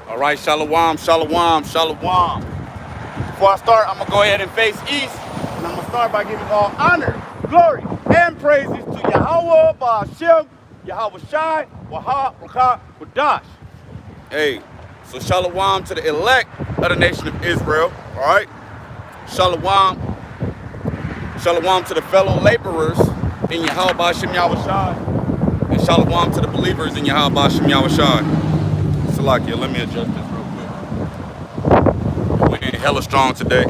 All right, shalom, shalom, shalom. Before I start, I'm going to go ahead and face east. And I'm going to start by giving all honor, glory, and praises to Yahweh, Ba'ashem, Yahweh Shai, Wahab, Rakah, Wadash. Hey, so shalom to the elect of the nation of Israel. All right? Shalom. Shalom to the fellow laborers in Yahweh Ba'ashem Yahweh Shai. And shalom to the believers in Yahweh Ba'ashem Yahweh Shai. Salakia, let me adjust this real quick. We ain't hella strong today.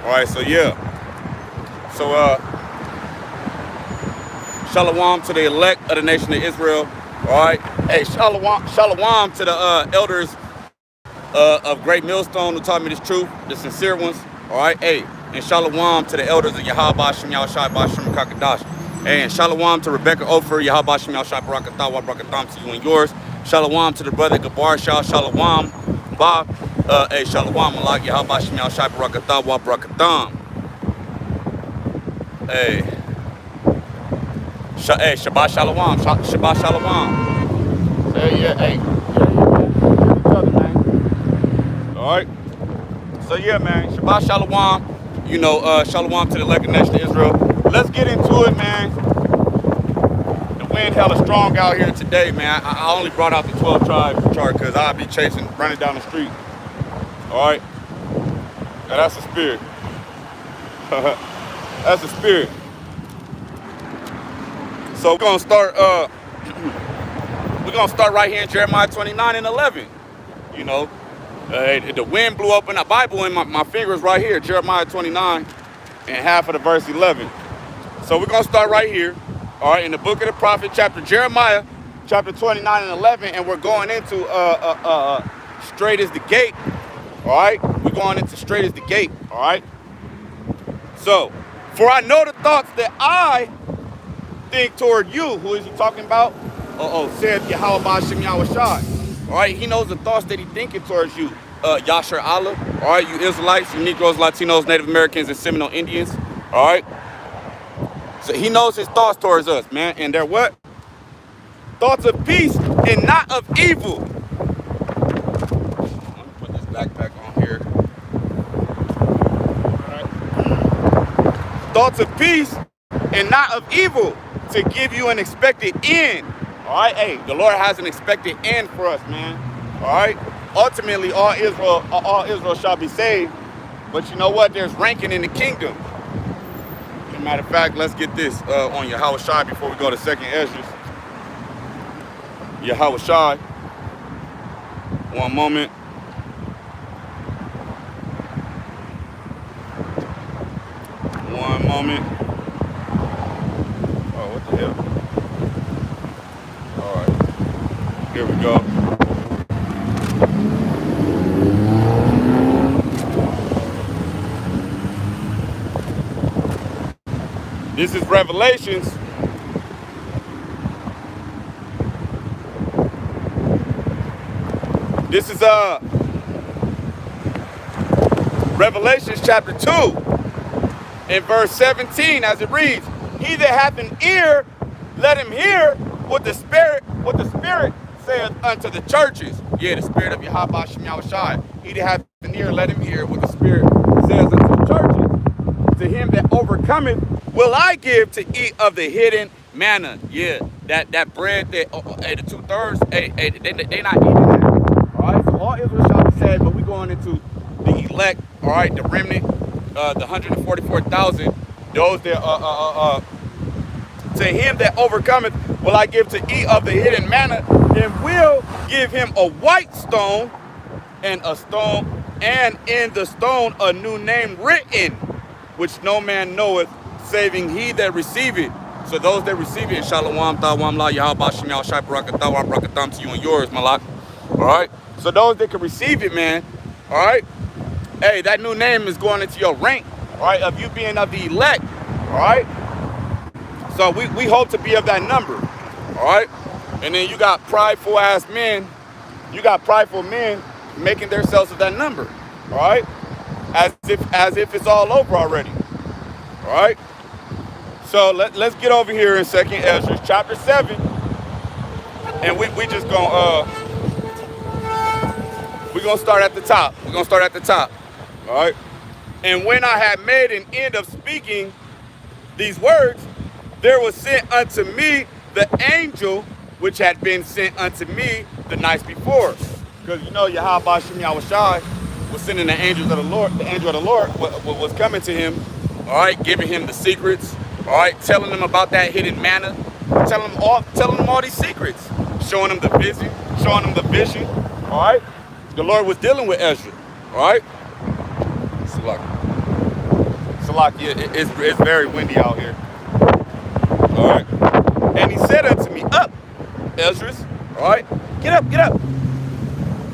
Alright, so yeah. So shalom to the elect of the nation of Israel. Alright. Hey, shalom to the elders of Great Millstone who taught me this truth, the sincere ones. Alright, hey, and shalom to the elders of Yahweh Ba'ashem Yahweh Shai Ba'ashem Kakadash. Hey, and shalom to Rebecca Ofer, Yahweh Ba'ashem Yahweh Shai Barakatah, Barakatam to you and yours. Shalom to the brother Gabar Shah, shalom, Bob. Hey, shalom, Malak, Yahweh Ba'ashem Yahweh Shai Barakatah, Barakatam. Hey. Hey, Shabbat Shalom, Shabbat Shalom. Hey, yeah, hey. Yeah. Each other, man. All right. So yeah, man, Shabbat Shalom. You know, Shalom to the elect nation of Israel. Let's get into it, man. The wind hella strong out here today, man. I only brought out the 12 tribes chart because I'll be running down the street. All right. Now that's the spirit. That's the spirit. So we're gonna start. We're gonna start right here in Jeremiah 29:11. You know. The wind blew up in the Bible and my fingers right here, Jeremiah 29 and half of the verse 11. So we're going to start right here, all right, in the book of the prophet, Jeremiah, chapter 29 and 11, and we're going into straight as the gate, all right? We're going into straight as the gate, all right? So, for I know the thoughts that I think toward you. Who is he talking about? Said Yahweh Ba'ashem Yahweh Shai. All right, he knows the thoughts that he's thinking towards you, Yasher Allah. All right, you Israelites, you Negroes, Latinos, Native Americans, and Seminole Indians. All right. So he knows his thoughts towards us, man. And they're what? Thoughts of peace and not of evil. Let me put this backpack on here. All right. Thoughts of peace and not of evil to give you an expected end. All right, hey, the Lord has an expected end for us, man. All right, ultimately, all Israel shall be saved. But you know what? There's ranking in the kingdom. As a matter of fact, let's get this on Yahweh Shai before we go to 2nd Esdras. Yahweh Shai. One moment. One moment. Oh, what the hell? Here we go. This is Revelations. This is Revelations chapter 2 and verse 17 as it reads, he that hath an ear, let him hear what the Spirit saith unto the churches. Yeah, the spirit of Yahweh Ba'ashem Yahweh Shai. He that hath an ear, let him hear what the Spirit says unto the churches. To him that overcometh will I give to eat of the hidden manna. Yeah, that bread that the 2/3, they not eating that. All right, so all Israel shall be saved, but we going into the elect. All right, the remnant, the 144,000. Those that to him that overcometh will I give to eat of the hidden manna, and will give him a white stone, and in the stone a new name written, which no man knoweth, saving he that receive it. So those that receive it, Shalom, Tawam La, Yahweh Ba'ashem Yahweh Shai Barakatah, Barakatam to you and yours, Malak. All right. So those that can receive it, man. All right. Hey, that new name is going into your rank, all right, of you being of the elect. All right. So we hope to be of that number. All right. And then you got prideful ass men. You got prideful men making themselves of that number. All right. as if it's all over already. All right. So let's get over here in 2nd Ezra chapter 7, and we just gonna we're gonna start at the top. We're gonna start at the top. All right. And when I had made an end of speaking these words, there was sent unto me the angel which had been sent unto me the nights before. Because you know Yahweh Shem Yahushai was sending the angels of the Lord, the angel of the Lord was coming to him, all right, giving him the secrets, all right, telling him about that hidden manna, telling him all these secrets, showing him the vision, all right. The Lord was dealing with Ezra, all right. Salakia, it's very windy out here. All right. And he said unto me, up, Ezra, all right, get up,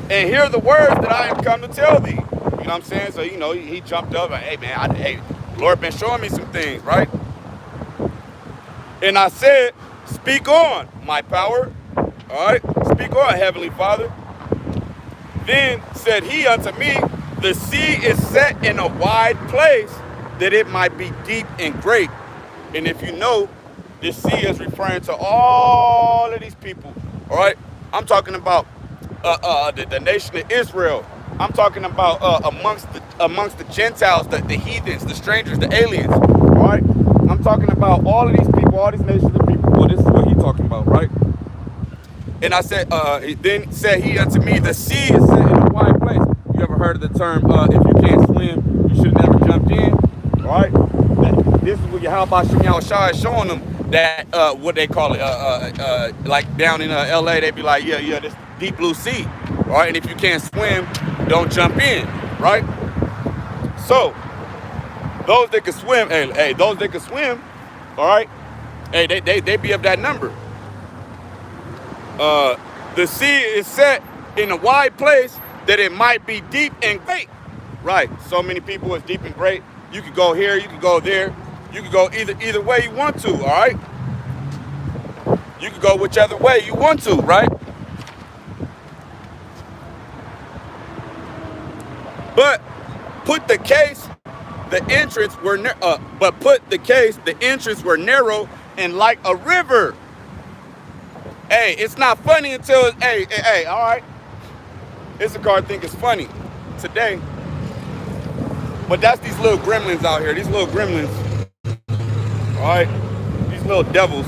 and hear the words that I am come to tell thee. You know what I'm saying? So, you know, he jumped up, like, hey, man, the Lord been showing me some things, right? And I said, speak on, my power, all right, speak on, Heavenly Father. Then said he unto me, the sea is set in a wide place, that it might be deep and great. And if you know, this sea is referring to all of these people, all right? I'm talking about the nation of Israel. I'm talking about amongst the Gentiles, the heathens, the strangers, the aliens, all right? I'm talking about all of these people, all these nations of people. Well, this is what he's talking about, right? And I said, then said he unto me, the sea is set in a wide place. You ever heard of the term, if you can't swim, you should have never jumped in? All right, this is what Yahweh Shem Yahushai is showing them that what they call it, like down in LA, they be like, yeah, this deep blue sea. All right, and if you can't swim, don't jump in. Right. So those that can swim, hey, those that can swim, all right, hey, they be of that number. The sea is set in a wide place that it might be deep and great. Right. So many people is deep and great. You could go here, you could go there, you could go either way you want to, all right? You could go whichever way you want to, right? But put the case, the entrance were narrow and like a river. Hey, it's not funny until hey, all right. Issachar think it's funny today. But that's these little gremlins out here. These little gremlins. All right. These little devils.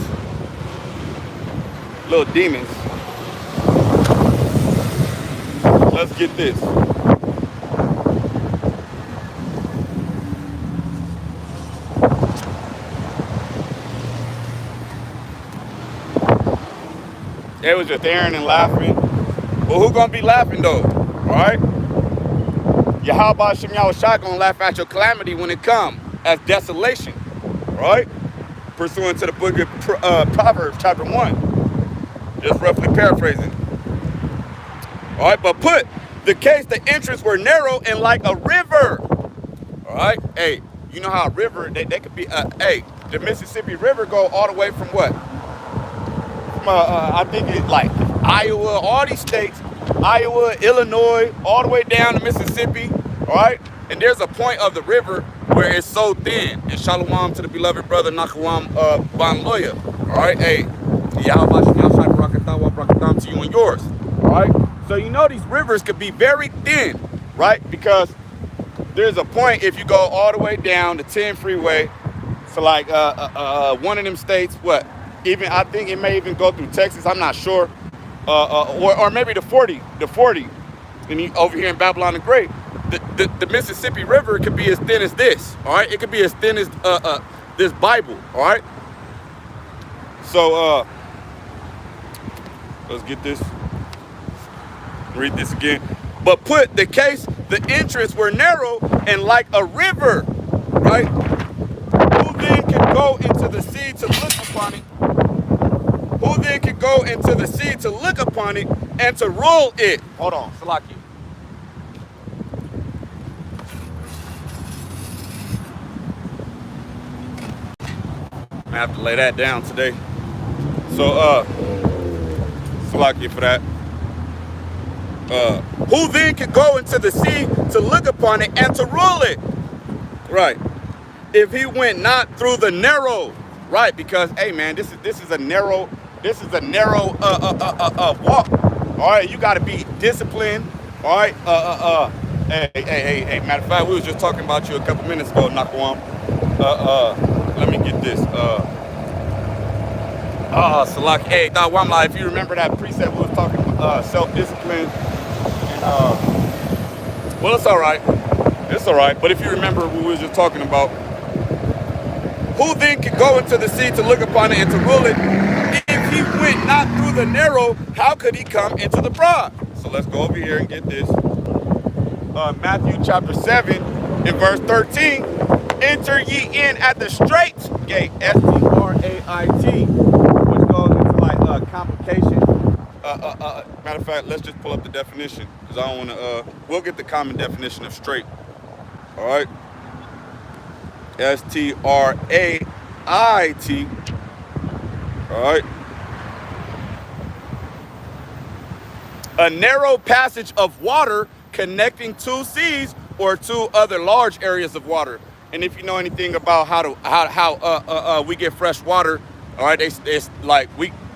Little demons. Let's get this. They was just staring and laughing. But who gonna be laughing though? All right? Yahweh Shem Yahushai gonna laugh at your calamity when it come as desolation, right? Pursuant to the book of Proverbs chapter 1. Just roughly paraphrasing. All right, but put the case, the entrance were narrow and like a river. All right, hey, you know how a river, they could be, the Mississippi River go all the way from what? From, I think it's like Iowa, all these states, Iowa, Illinois, all the way down to Mississippi, all right? And there's a point of the river where it's so thin. And shalom to the beloved brother Nachawam Ban Loya, all right? Hey, Yahweh Shem Yahushai Barakatam to you and yours, all right? So you know these rivers could be very thin, right? Because there's a point if you go all the way down the 10 freeway to like one of them states, what? Even I think it may even go through Texas, I'm not sure. Or maybe the 40, and over here in Babylon the Great, the Mississippi River could be as thin as this, all right? It could be as thin as this Bible, all right? So let's get this, read this again. But put the case, the entrance were narrow and like a river, right? Who then can go into the sea to look upon it? Who then can go into the sea to look upon it and to rule it? Hold on, Salaki. I'm gonna have to lay that down today. So, Salaki for that. Who then can go into the sea to look upon it and to rule it. Right. If he went not through the narrow, right? Because hey man, this is a narrow walk. All right, you got to be disciplined. All right. Hey. Matter of fact, we was just talking about you a couple minutes ago, Nakwam. Let me get this. Salak. Hey, Dawamla, if you remember that precept we was talking self-discipline. And well, it's all right. It's all right. But if you remember what we was just talking about, who then could go into the sea to look upon it and to rule it? If he went not through the narrow, how could he come into the broad? So let's go over here and get this. Matthew chapter 7 and verse 13. Enter ye in at the straight gate, S-T-R-A-I-T, which goes into like complication. Matter of fact, let's just pull up the definition because I don't want to. We'll get the common definition of straight. All right. S-T-R-A-I-T. All right. A narrow passage of water connecting two seas or two other large areas of water. And if you know anything about how we get fresh water, all right, it's like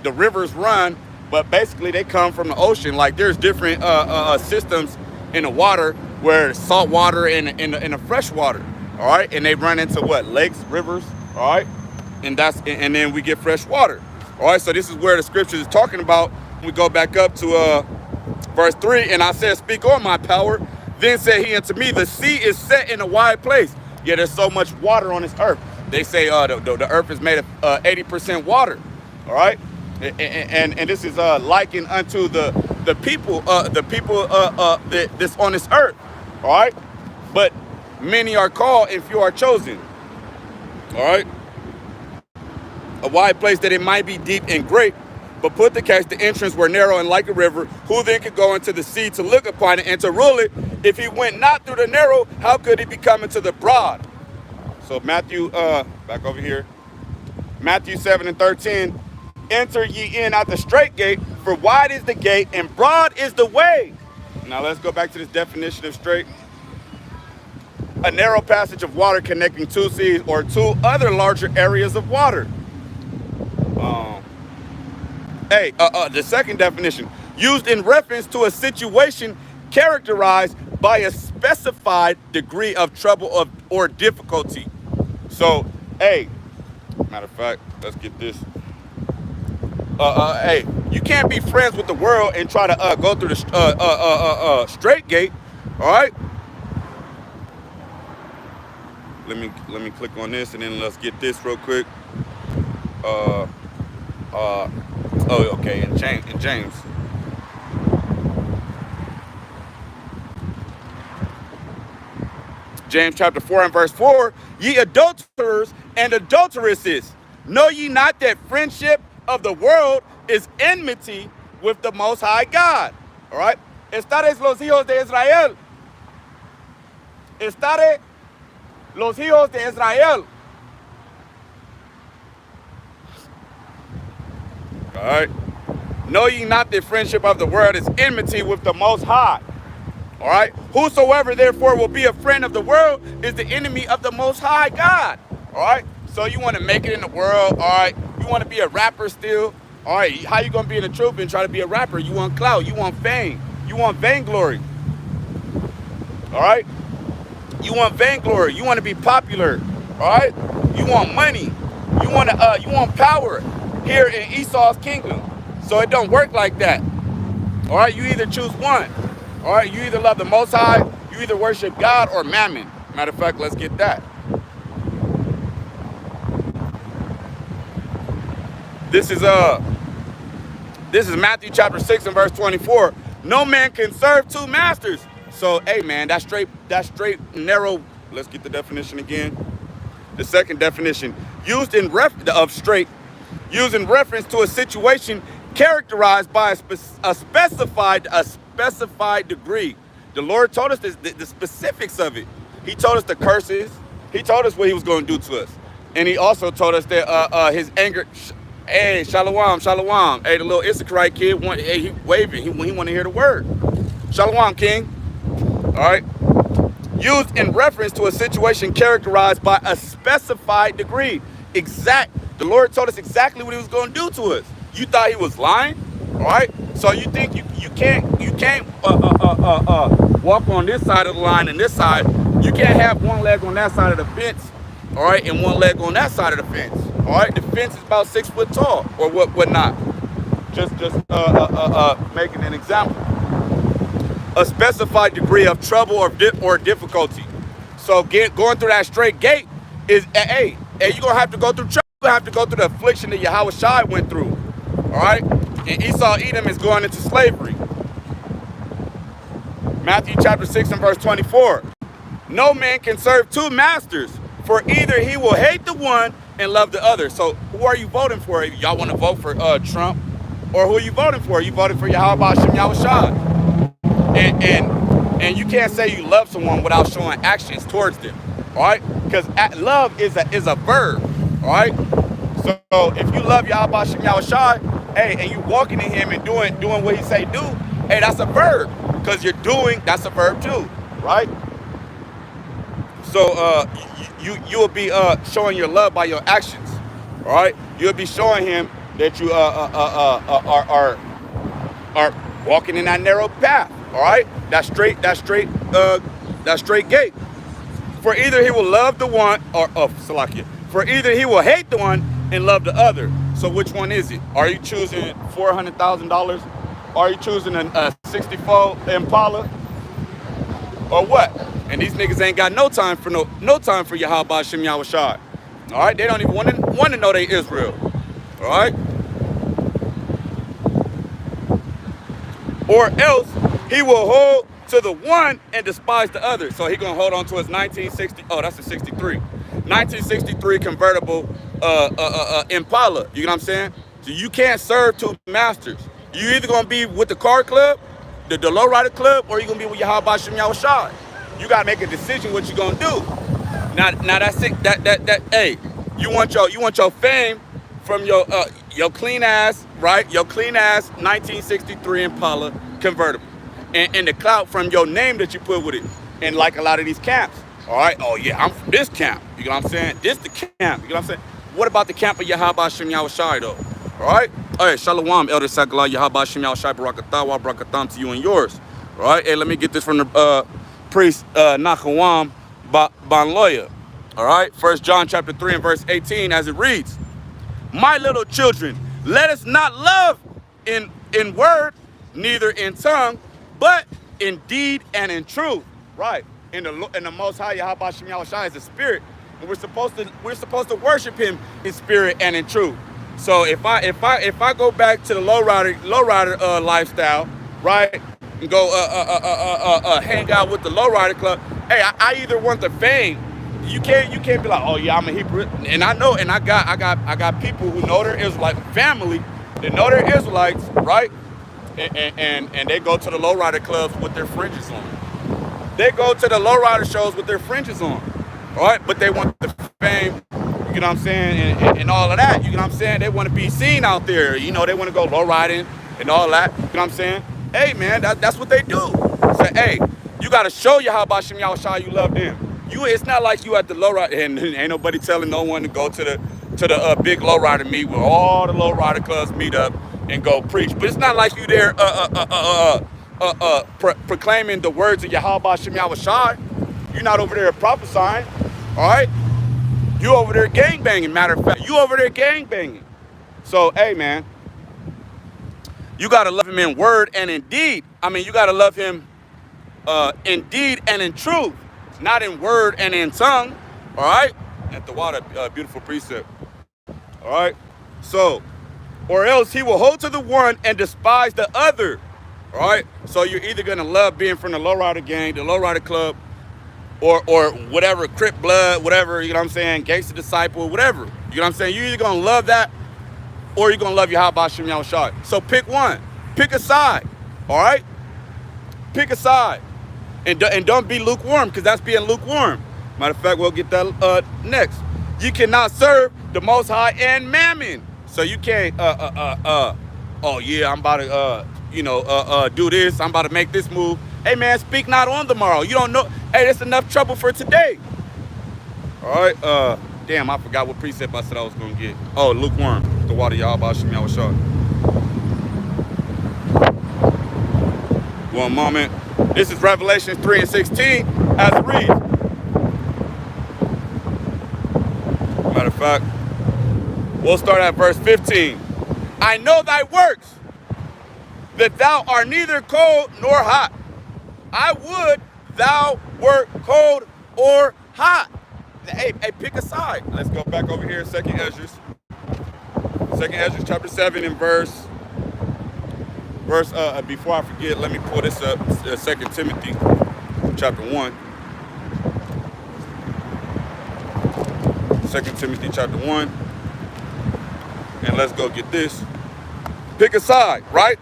the rivers run, but basically they come from the ocean. Like there's different systems in the water where salt water and the fresh water. All right, and they run into what? Lakes, rivers, all right? And then we get fresh water. All right, so this is where the scripture is talking about. We go back up to verse 3, and I said, speak on my power. Then said he unto me, the sea is set in a wide place. Yeah, there's so much water on this earth. They say the earth is made of 80% water. All right, and this is likened unto the people that's on this earth. All right, but many are called and few are chosen. All right. A wide place that it might be deep and great, but put the catch, the entrance were narrow and like a river. Who then could go into the sea to look upon it and to rule it? If he went not through the narrow, how could he be coming to the broad? So Matthew, back over here. Matthew 7 and 13. Enter ye in at the straight gate, for wide is the gate and broad is the way. Now let's go back to this definition of straight. A narrow passage of water connecting two seas or two other larger areas of water. The second definition, used in reference to a situation characterized by a specified degree of trouble or difficulty. So, matter of fact, let's get this. You can't be friends with the world and try to go through the straight gate. All right. Let me click on this and then let's get this real quick. Okay, in James. James chapter 4 and verse 4, ye adulterers and adulteresses, know ye not that friendship of the world is enmity with the Most High God? All right. Estares los hijos de Israel. Estare los hijos de Israel. All right. Know ye not that friendship of the world is enmity with the Most High? All right. Whosoever therefore will be a friend of the world is the enemy of the Most High God. All right. So you want to make it in the world. All right. You want to be a rapper still. All right. How you going to be in the truth and try to be a rapper? You want clout. You want fame. You want vainglory. All right. You want vainglory. You want to be popular. All right. You want money. You want power here in Esau's kingdom. So it don't work like that. All right. You either choose one. All right, you either love the Most High, you either worship God or Mammon. Matter of fact, let's get that. This is Matthew chapter 6 and verse 24. No man can serve two masters. So, hey man, that straight narrow. Let's get the definition again. The second definition, used in reference to a situation characterized by a specified degree. The Lord told us the specifics of it. He told us the curses. He told us what he was going to do to us. And he also told us that his anger, hey, shalom. Hey, the little Issacharite kid, he waving. He want to hear the word. Shalom, king. All right. used in reference to a situation characterized by a specified degree. The Lord told us exactly what he was going to do to us. You thought he was lying, all right? So you think you can't walk on this side of the line and this side. You can't have one leg on that side of the fence, all right, and one leg on that side of the fence, all right? The fence is about 6 foot tall, or whatnot. Just making an example. A specified degree of trouble or difficulty. So going through that straight gate is, hey, you're going to have to go through trouble. You're going to have to go through the affliction that Yahweh Shai went through. All right? And Esau, Edom is going into slavery. Matthew chapter 6 and verse 24. No man can serve two masters, for either he will hate the one and love the other. So who are you voting for? Y'all want to vote for Trump? Or who are you voting for? You voted for Yahweh Hashem Yahweh Shai. And you can't say you love someone without showing actions towards them. All right? Because love is a verb. All right? So if you love Yahweh Hashem Yahweh Shai, hey, and you walking in him and doing what he say do, hey, that's a verb. Because you're doing, that's a verb too. Right? So you will be showing your love by your actions. All right? You'll be showing him that you are walking in that narrow path. All right, that straight gate. For either he will love the one, Salakia. For either he will hate the one and love the other. So which one is it? Are you choosing $400,000? Are you choosing a 64 Impala? Or what? And these niggas ain't got no time for Yahweh Hashem Yahweh Shai. All right, they don't even want to know they Israel. All right. Or else he will hold to the one and despise the other. So he gonna hold on to his 1960. Oh, that's a 63. 1963 convertible Impala. You know what I'm saying? So you can't serve two masters. You either gonna be with the car club, the lowrider club, or you gonna be with Yahweh Hashem Yahweh Shai. You gotta make a decision what you gonna do. Now that's it. That hey, you want your fame from your clean ass, right? Your clean ass 1963 Impala convertible, and the clout from your name that you put with it. And like a lot of these camps, all right. Oh yeah, I'm from this camp. You know what I'm saying? This the camp. You know what I'm saying? What about the camp of Yahweh Hashem Yahweh Shai though? All right. All right. Shalom, Elder Sakala Yahweh Hashem Yahweh Shai Barakatawa Barakatam to you and yours. All right. Hey, let me get this from the priest Nachawam Banloya. All right. 1 John chapter 3 and verse 18, as it reads. My little children, let us not love in word, neither in tongue, but in deed and in truth. Right. In the Most High Yahweh Hashem Yahweh Shai is a spirit, and we're supposed to worship him in spirit and in truth. So if I go back to the lowrider lifestyle, right, and go hang out with the lowrider club, hey, I either want the fame. You can't be like, oh yeah, I'm a Hebrew, and I know, and I got people who know their Israelite family, they know their Israelites, right, and they go to the lowrider clubs with their fringes on. They go to the lowrider shows with their fringes on, all right, but they want the fame, you know what I'm saying, and all of that, you know what I'm saying. They want to be seen out there, you know, they want to go lowriding and all that, you know what I'm saying. Hey man, that's what they do. Say, hey, you got to show Yahweh Hashem Yahweh Shai you love them. It's not like you at the lowrider, and ain't nobody telling no one to go to the big lowrider meet where all the lowrider clubs meet up and go preach. But it's not like you there proclaiming the words of Yahweh Hashem Yahweh Shai. You're not over there prophesying, all right? You over there gangbanging. Matter of fact, you over there gangbanging. So hey man, you gotta love him in word and in deed. I mean, you gotta love him in deed and in truth. Not in word and in tongue, all right? At the water, beautiful precept, all right? So, or else he will hold to the one and despise the other, all right? So you're either gonna love being from the lowrider gang, the lowrider club, or whatever, Crip Blood, whatever, you know what I'm saying, Gangster Disciple, whatever, you know what I'm saying? You're either gonna love that, or you're gonna love Yahweh Hashem Yahweh Shai. So pick one, pick a side, all right? Pick a side. And don't be lukewarm, because that's being lukewarm. Matter of fact, we'll get that next. You cannot serve the Most High and Mammon. So you can't, oh yeah, I'm about to, do this. I'm about to make this move. Hey man, speak not on the morrow. You don't know. Hey, that's enough trouble for today. All right. Damn, I forgot what precept I said I was gonna get. Oh, lukewarm. The water y'all about Shemi Awashad. One moment. This is Revelation 3 and 16 as it reads. Matter of fact, we'll start at verse 15. I know thy works, that thou art neither cold nor hot. I would thou wert cold or hot. Hey, pick a side. Let's go back over here, 2nd Esdras. 2nd Esdras chapter 7 and verse, before I forget, let me pull this up, 2 Timothy chapter 1. 2 Timothy chapter 1. And let's go get this. Pick a side, right?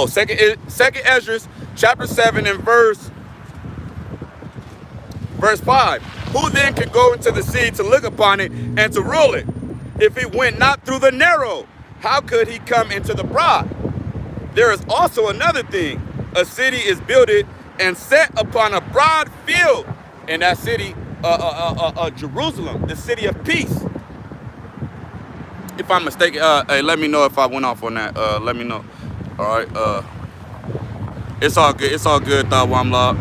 Second Esdras chapter 7 and verse 5. Who then could go into the sea to look upon it and to rule it? If he went not through the narrow, how could he come into the broad? There is also another thing. A city is builded and set upon a broad field, and that city, Jerusalem, the city of peace. If I'm mistaken, hey, let me know if I went off on that. Let me know. All right. It's all good. It's all good, Thawamla.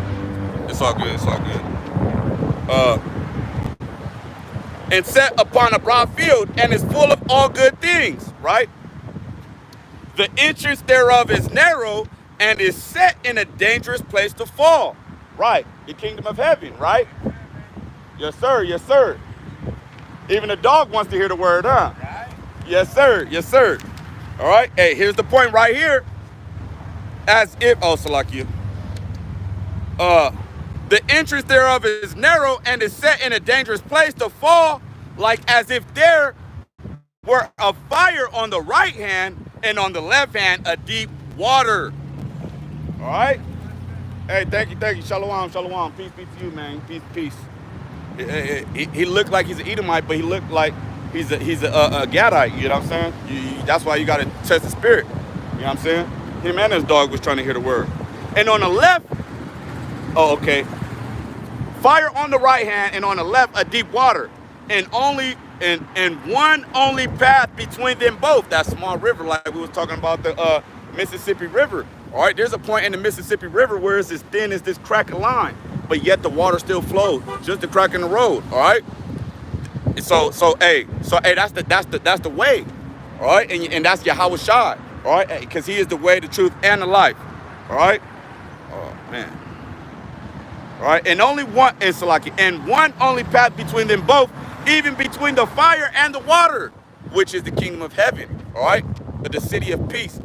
It's all good. It's all good. And set upon a broad field, and is full of all good things, right? The entrance thereof is narrow, and is set in a dangerous place to fall, right? The kingdom of heaven, right? Yes, sir. Yes, sir. Even a dog wants to hear the word, huh? Yes, sir. Yes, sir. All right. Hey, here's the point right here. As if, oh, Salakia. The entrance thereof is narrow and is set in a dangerous place to fall, like as if there were a fire on the right hand and on the left hand a deep water. All right. Hey, thank you. Shalom, shalom. Peace be to you, man. Peace, peace. He looked like he's an Edomite, but he looked like he's a Gadite. You know what I'm saying? That's why you got to test the spirit. You know what I'm saying? Him and his dog was trying to hear the word. And on the left, oh, okay. Fire on the right hand, and on the left a deep water, and one only path between them both. That small river, like we was talking about the Mississippi River. All right, there's a point in the Mississippi River where it's as thin as this crack of line, but yet the water still flows, just a crack in the road. All right. So hey, that's the way. All right, and that's Yahweh Shai. All right, because he is the way, the truth, and the life. All right. Oh man. All right, and only one, and Salaki, and one only path between them both, even between the fire and the water, which is the kingdom of heaven. All right, but the city of peace.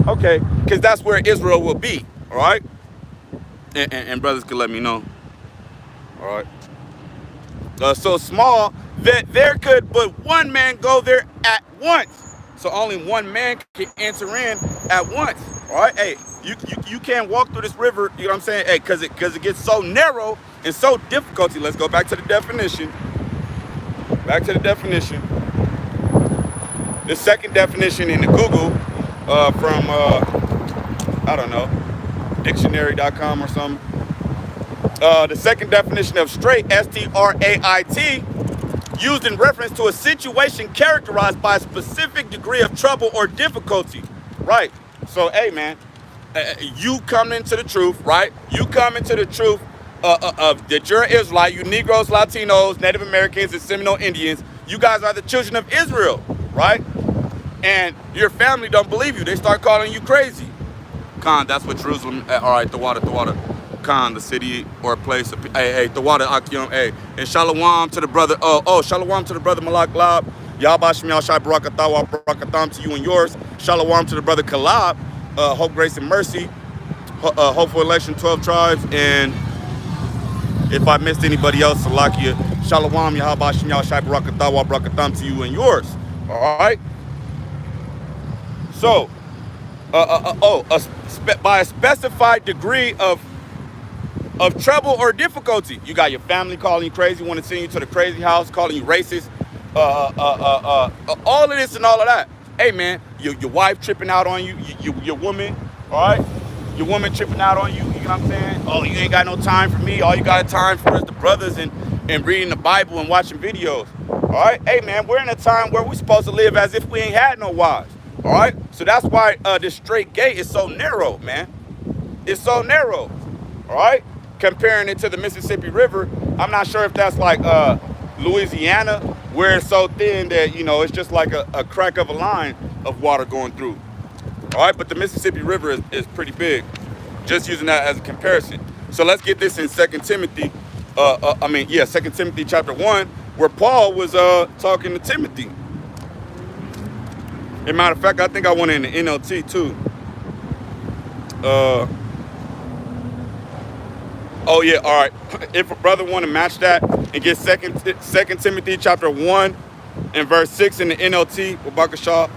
Okay, because that's where Israel will be. All right, and brothers can let me know. All right, so small that there could but one man go there at once. So only one man can enter in at once. All right, hey. You can't walk through this river, you know what I'm saying? Hey, because it gets so narrow and so difficult. Let's go back to the definition. Back to the definition. The second definition in the Google from, I don't know, dictionary.com or something. The second definition of straight, S-T-R-A-I-T, used in reference to a situation characterized by a specific degree of trouble or difficulty. Right. So, hey, man. You come into the truth, right? You come into the truth that you're an Israelite, you Negroes, Latinos, Native Americans, and Seminole Indians. You guys are the children of Israel, right? And your family don't believe you. They start calling you crazy. Khan, that's what Jerusalem, all right, the water. Khan, the city or place. Hey, the water, Akyum, hey. And shalom to the brother, shalom to the brother Malak Lab. Yahba Shemiel Shai Barakatawa, Barakatam to you and yours. Shalom to the brother Kalab. Hope, grace, and mercy. Hopeful election, 12 tribes. And if I missed anybody else, Salakia, Shalom, Yahaba, Shemyal, Shai, Barakatawa, Barakatam to you and yours. All right? So, by a specified degree of trouble or difficulty. You got your family calling you crazy, want to send you to the crazy house, calling you racist, all of this and all of that. hey man, your wife tripping out on you, your woman, all right? Your woman tripping out on you, you know what I'm saying? Oh, you ain't got no time for me. All you got time for is the brothers and reading the Bible and watching videos. All right? Hey man, we're in a time where we're supposed to live as if we ain't had no wives. All right? So that's why this straight gate is so narrow, man. It's so narrow. All right? Comparing it to the Mississippi River, I'm not sure if that's like Louisiana, where it's so thin that, you know, it's just like a crack of a line of water going through. All right, but the Mississippi River is pretty big. Just using that as a comparison. So let's get this in 2 Timothy. 2 Timothy chapter 1, where Paul was talking to Timothy. As a matter of fact, I think I went in the NLT too. Oh yeah, all right. If a brother want to match that and get 2 Timothy chapter 1 and verse 6 in the NLT, Babakashaw,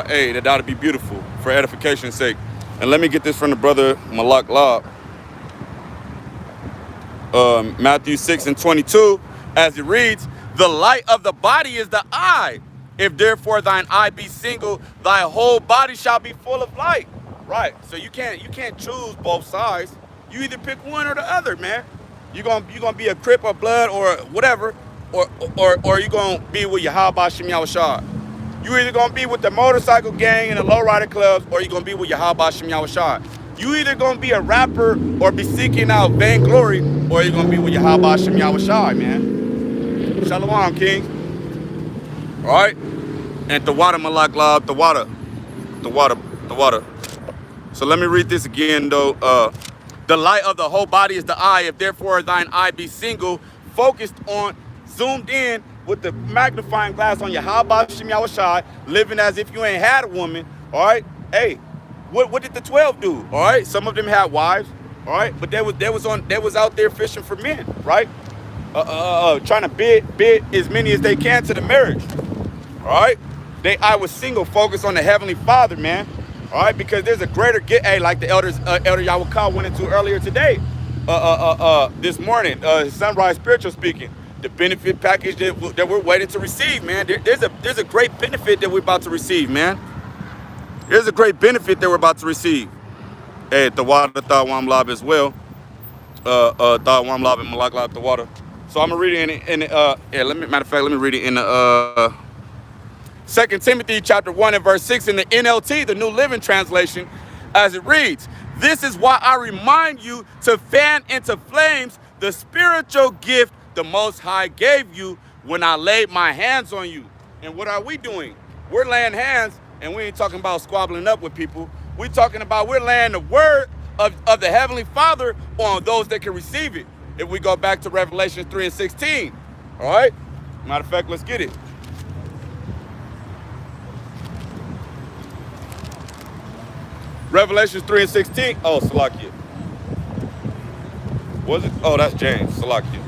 hey, that ought to be beautiful for edification's sake. And let me get this from the brother Malak Lab. Matthew 6:22, as it reads, the light of the body is the eye. If therefore thine eye be single, thy whole body shall be full of light. Right. So you can't choose both sides. You either pick one or the other, man. You gonna be a Crip or Blood or whatever, or you gonna be with Yahweh Shem Yahushua. You either gonna be with the motorcycle gang and the lowrider clubs, or you gonna be with Yahweh Shem Yahushua. You either gonna be a rapper or be seeking out vainglory, or you're gonna be with Yahweh Shem Yahushua, man. Shalom, King. All right. And the water, Malak Lab, the water. So let me read this again, though. The light of the whole body is the eye. If therefore thine eye be single, focused on, zoomed in with the magnifying glass on Yahweh Shem Yahushua, living as if you ain't had a woman, all right? Hey, what did the 12 do? All right, some of them had wives, all right, but they was out there fishing for men, right? Trying to bid as many as they can to the marriage, all right? I was single, focused on the Heavenly Father, man. All right, because there's a greater get, hey, like the Elder Yahweh went into earlier today, this morning, Sunrise Spiritual speaking, the benefit package that we're waiting to receive, man. There's a great benefit that we're about to receive, man. There's a great benefit that we're about to receive. Hey, the water, Thawam Lab as well. Thawam Lab and Malak Lab, the water. So I'm gonna read it let me read it in the 2 Timothy chapter 1 and verse 6 in the NLT, the New Living Translation, as it reads, this is why I remind you to fan into flames the spiritual gift the Most High gave you when I laid my hands on you. And what are we doing? We're laying hands, and we ain't talking about squabbling up with people. We're talking about we're laying the word of the Heavenly Father on those that can receive it. If we go back to Revelation 3:16, all right? Matter of fact, let's get it. Revelation 3:16. Oh, Salakia. Was it? Oh, that's James. Salakia.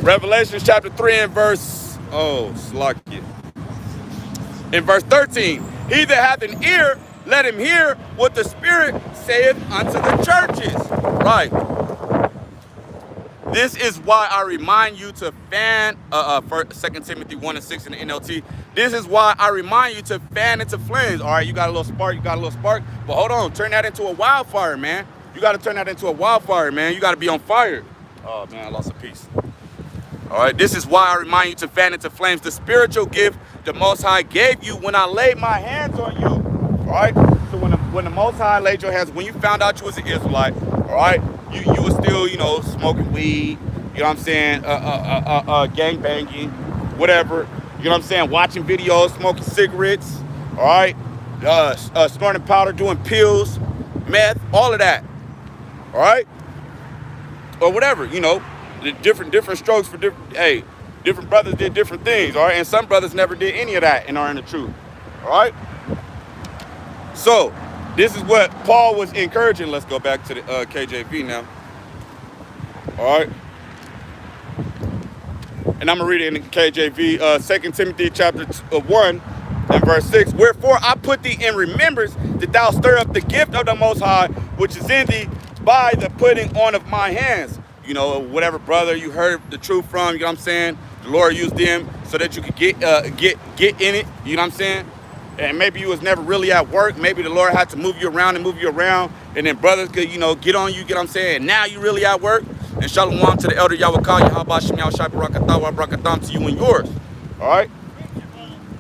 Revelation chapter 3 and verse, Salakia. In verse 13, he that hath an ear, let him hear what the Spirit saith unto the churches. Right. This is why I remind you to fan, 2 Timothy 1 and 6 in the NLT. This is why I remind you to fan into flames. All right, you got a little spark, but hold on, turn that into a wildfire, man. You got to turn that into a wildfire, man. You got to be on fire. Oh, man, I lost a piece. All right, this is why I remind you to fan into flames the spiritual gift the Most High gave you when I laid my hands on you. All right, so when the Most High laid your hands, when you found out you was an Israelite, all right, you were still, you know, smoking weed, you know what I'm saying, gang banging, whatever, you know what I'm saying, watching videos, smoking cigarettes, all right, snorting powder, doing pills, meth, all of that, all right, or whatever, you know, the different strokes for different brothers did different things, all right, and some brothers never did any of that and are in the truth, all right. So this is what Paul was encouraging. Let's go back to the KJV now. All right. And I'm going to read it in the KJV, 2 Timothy chapter 1 and verse 6. Wherefore I put thee in remembrance that thou stir up the gift of the Most High, which is in thee by the putting on of my hands. you know, whatever brother you heard the truth from, you know what I'm saying? The Lord used them so that you could get in it, you know what I'm saying? And maybe you was never really at work. Maybe the Lord had to move you around, and then brothers could, you know, get on you, get what I'm saying? And now you really at work. And shalom to the elder Yahweh Yahweh Shem Yahweh Shai Barakatah Barakatam to you and yours. All right?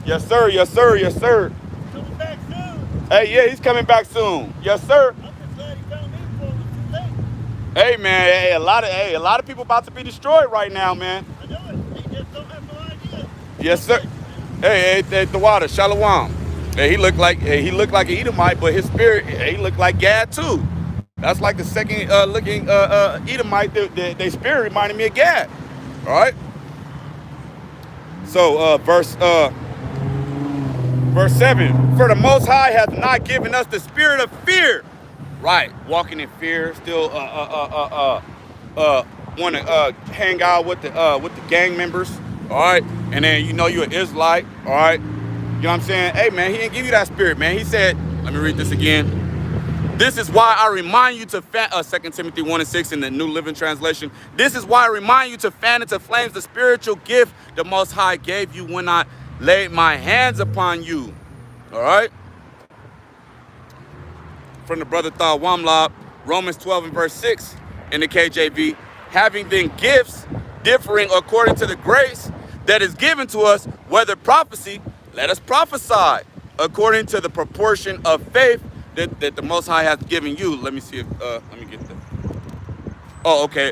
Yes, sir. Yes, sir. Yes, sir. Coming back soon. Hey, yeah, he's coming back soon. Yes, sir. I'm just glad he found me before it was too late. Hey, man. Hey, a lot of people about to be destroyed right now, man. I know it. They just don't have no idea. Yes, sir. Hey, the water, shalom. Hey, he looked like an Edomite, but his spirit, he looked like Gad too. That's like the second looking Edomite. Their spirit reminded me of Gad. All right. So verse 7. For the Most High hath not given us the spirit of fear. Right. Walking in fear. Still want to hang out with the gang members. All right. And then you know you're an Israelite. All right. You know what I'm saying? Hey, man, he didn't give you that spirit, man. He said, let me read this again. This is why I remind you to fan, 2 Timothy 1:6 in the New Living Translation. This is why I remind you to fan into flames the spiritual gift the Most High gave you when I laid my hands upon you. All right? From the brother Thal Wamlab, Romans 12 and verse 6 in the KJV. Having then gifts differing according to the grace that is given to us, whether prophecy, let us prophesy according to the proportion of faith that the Most High has given you. Let me see if, let me get that. Oh, okay.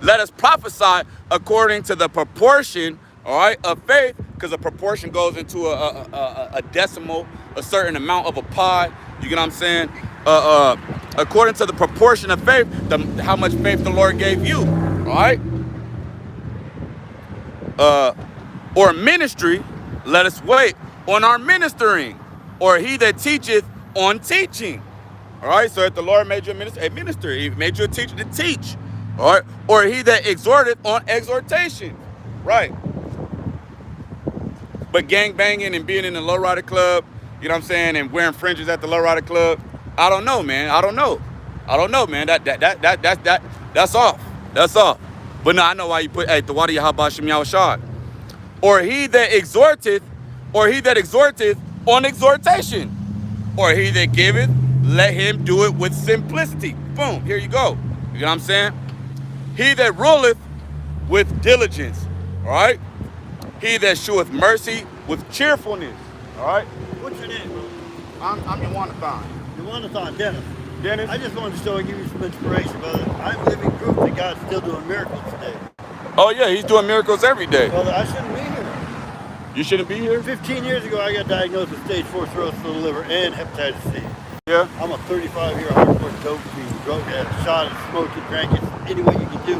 Let us prophesy according to the proportion, all right, of faith, because a proportion goes into a decimal, a certain amount of a pie. You get what I'm saying? According to the proportion of faith, how much faith the Lord gave you, all right? Or ministry, let us wait on our ministering, or he that teacheth on teaching. All right, so if the Lord made you a minister, he made you a teacher to teach. All right, or he that exhorteth on exhortation. Right. But gang banging and being in the lowrider club, you know what I'm saying, and wearing fringes at the lowrider club, I don't know, man. I don't know, man. That's off. That's off. But no, I know why you put, hey, the water Yahweh Shem Yahweh Shai. Or he that exhorteth on exhortation. Or he that giveth, let him do it with simplicity. Boom, here you go. You know what I'm saying? He that ruleth with diligence. All right? He that sheweth mercy with cheerfulness. All right? What's your name, bro? I'm Yawanathan. Yawanathan, Dennis. Dennis? I just wanted to show and give you some inspiration, brother. I'm living proof that God's still doing miracles today. Oh, yeah, he's doing miracles every day. Brother, I shouldn't be here. You shouldn't be here? 15 years ago, I got diagnosed with stage 4 cirrhosis of the liver and hepatitis C. Yeah. I'm a 35-year hardcore dope fiend, drug addict, shot it, smoked it, drank it, any way you could do,